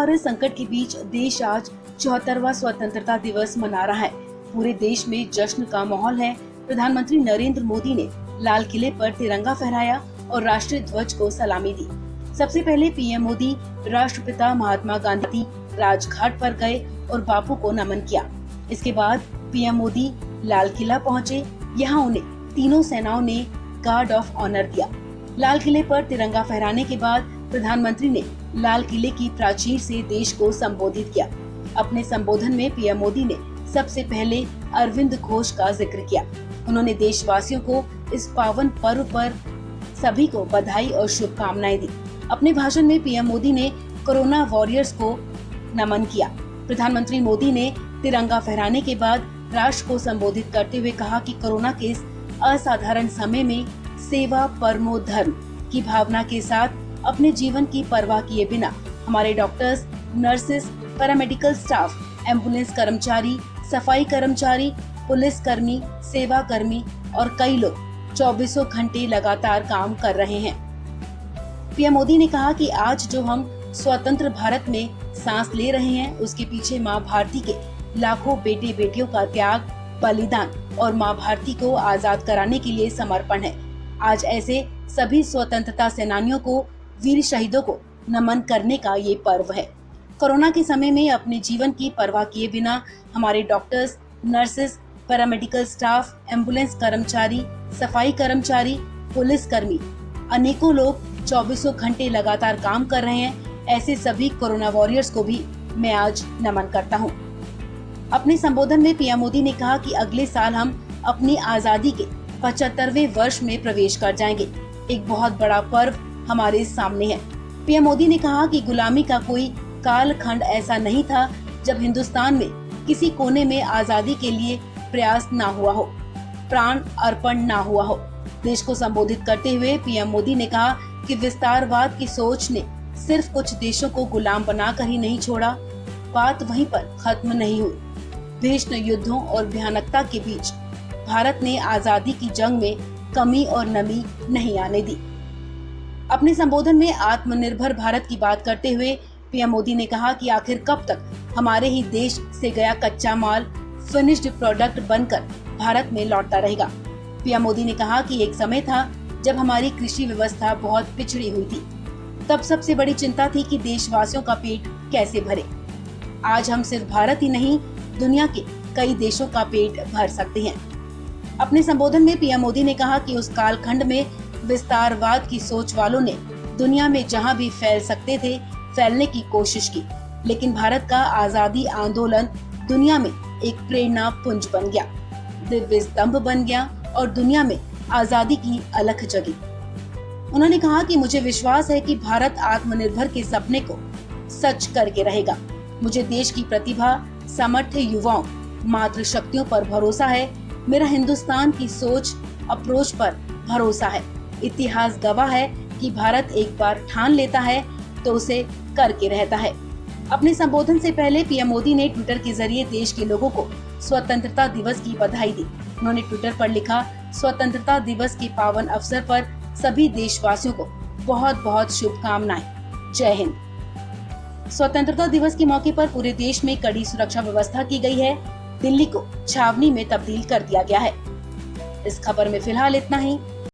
Virus संकट के बीच देश आज 74वां स्वतंत्रता दिवस मना रहा है। पूरे देश में जश्न का माहौल है। प्रधानमंत्री नरेंद्र मोदी ने लाल किले पर तिरंगा फहराया और राष्ट्रीय ध्वज को सलामी दी। सबसे पहले पीएम मोदी राष्ट्रपिता महात्मा गांधी राजघाट पर गए और बापू को नमन किया। इसके बाद पीएम मोदी लाल किला पहुँचे। यहाँ उन्हें तीनों सेनाओं ने गार्ड ऑफ ऑनर दिया। लाल किले पर तिरंगा फहराने के बाद प्रधानमंत्री ने लाल किले की प्राचीर से देश को संबोधित किया। अपने संबोधन में पीएम मोदी ने सबसे पहले अरविंद घोष का जिक्र किया। उन्होंने देशवासियों को इस पावन पर्व पर सभी को बधाई और शुभकामनाएं दी। अपने भाषण में पीएम मोदी ने कोरोना वॉरियर्स को नमन किया। प्रधानमंत्री मोदी ने तिरंगा फहराने के बाद राष्ट्र को संबोधित करते हुए कहा कि कोरोना के इस असाधारण समय में सेवा परमो धर्म की भावना के साथ अपने जीवन की परवाह किए बिना हमारे doctors, nurses, paramedical staff, ambulance कर्मचारी, सफाई कर्मचारी, पुलिस कर्मी, सेवा कर्मी और कई लोग 24 घंटे लगातार काम कर रहे हैं। पीएम मोदी ने कहा कि आज जो हम स्वतंत्र भारत में सांस ले रहे हैं, उसके पीछे माँ भारती के लाखों बेटे बेटियों का त्याग, बलिदान और माँ भारती को आजाद कराने के लिए समर्पण है। आज ऐसे सभी स्वतंत्रता सेनानियों को, वीर शहीदों को नमन करने का ये पर्व है। कोरोना के समय में अपने जीवन की परवाह किए बिना हमारे doctors, nurses, paramedical staff, ambulance कर्मचारी, सफाई कर्मचारी, पुलिस कर्मी, अनेकों लोग 24 घंटे लगातार काम कर रहे हैं। ऐसे सभी कोरोना वॉरियर्स को भी मैं आज नमन करता हूँ। अपने संबोधन में पीएम मोदी ने कहा कि अगले साल हम अपनी आजादी के 75वें वर्ष में प्रवेश कर जाएंगे। एक बहुत बड़ा पर्व हमारे सामने है। पीएम मोदी ने कहा कि गुलामी का कोई कालखंड ऐसा नहीं था जब हिंदुस्तान में किसी कोने में आजादी के लिए प्रयास ना हुआ हो, प्राण अर्पण ना हुआ हो। देश को संबोधित करते हुए पीएम मोदी ने कहा कि विस्तारवाद की सोच ने सिर्फ कुछ देशों को गुलाम बनाकर ही नहीं छोड़ा, बात वहीं पर खत्म नहीं हुई। भीषण युद्धों और भयानकता के बीच भारत ने आजादी की जंग में कमी और नमी नहीं आने दी। अपने संबोधन में आत्मनिर्भर भारत की बात करते हुए पीएम मोदी ने कहा कि आखिर कब तक हमारे ही देश से गया कच्चा माल फिनिश्ड प्रोडक्ट बनकर भारत में लौटता रहेगा। पीएम मोदी ने कहा कि एक समय था जब हमारी कृषि व्यवस्था बहुत पिछड़ी हुई थी। तब सबसे बड़ी चिंता थी कि देशवासियों का पेट कैसे भरे। आज हम सिर्फ भारत ही नहीं, दुनिया के कई देशों का पेट भर सकते हैं। अपने संबोधन में पीएम मोदी ने कहा कि उस कालखंड में विस्तारवाद की सोच वालों ने दुनिया में जहां भी फैल सकते थे फैलने की कोशिश की, लेकिन भारत का आजादी आंदोलन दुनिया में एक प्रेरणा पुंज बन गया, दिव्य स्तंभ बन गया और दुनिया में आजादी की अलख जगी। उन्होंने कहा कि मुझे विश्वास है कि भारत आत्मनिर्भर के सपने को सच करके रहेगा। मुझे देश की प्रतिभा, सामर्थ्य, युवाओं, मातृ शक्तियों पर भरोसा है। मेरा हिंदुस्तान की सोच, अप्रोच पर भरोसा है। इतिहास गवाह है कि भारत एक बार ठान लेता है तो उसे करके रहता है। अपने संबोधन से पहले पीएम मोदी ने ट्विटर के जरिए देश के लोगों को स्वतंत्रता दिवस की बधाई दी। उन्होंने ट्विटर पर लिखा, स्वतंत्रता दिवस के पावन अवसर पर सभी देशवासियों को बहुत बहुत शुभकामनाएं। जय हिंद। स्वतंत्रता दिवस के मौके पर पूरे देश में कड़ी सुरक्षा व्यवस्था की गई है। दिल्ली को छावनी में तब्दील कर दिया गया है। इस खबर में फिलहाल इतना ही।